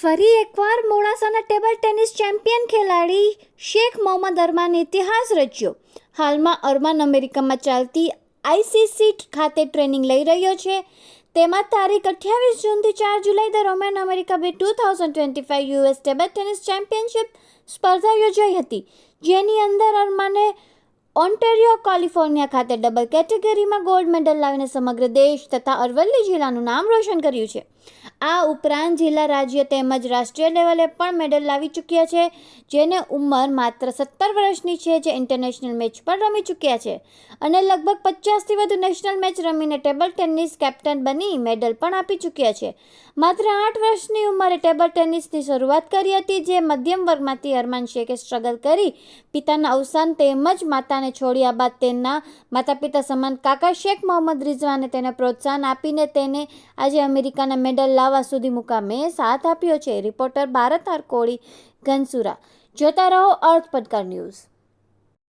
ફરી એકવાર મોડાસાના table tennis champion ખેલાડી શેખ મોહમ્મદ અરમાને ઇતિહાસ રચ્યો. હાલમાં અરમાન અમેરિકામાં ચાલતી ICC ખાતે ટ્રેનિંગ લઈ રહ્યો છે. તેમાં તારીખ 28 જૂનથી 4 જુલાઈ દરમિયાન America 2025 US table tennis championship સ્પર્ધા યોજાઈ હતી, જેની અંદર અરમાને ઓન્ટેરિયો કેલિફોર્નિયા ખાતે ડબલ કેટેગરીમાં ગોલ્ડ મેડલ લાવીને સમગ્ર દેશ તથા અરવલ્લી જિલ્લાનું નામ રોશન કર્યું છે. આ ઉપરાંત જિલ્લા, રાજ્ય તેમજ રાષ્ટ્રીય લેવલે પણ મેડલ લાવી ચૂક્યા છે. જેને ઉંમર માત્ર 17 વર્ષની છે, જે ઇન્ટરનેશનલ મેચ પણ રમી ચૂક્યા છે અને લગભગ 50થી વધુ નેશનલ મેચ રમીને ટેબલ ટેનિસ કેપ્ટન બની મેડલ પણ આપી ચૂક્યા છે. માત્ર 8 વર્ષની ઉંમરે ટેબલ ટેનિસની શરૂઆત કરી હતી, જે મધ્યમ વર્ગમાંથી અરમાન શેખે સ્ટ્રગલ કરી પિતાના અવસાન તેમજ માતાને છોડ્યા બાદ તેના માતા પિતા સમાન કાકા શેખ મોહમ્મદ રિઝવાને તેને પ્રોત્સાહન આપીને તેને આજે અમેરિકાના મેડલ લાવવા સુધી મુકામે સાથ આપ્યો છે. રિપોર્ટર ભારત આર કોળી, ઘનસુરા. જોતા રહો અર્થ પડકાર ન્યૂઝ.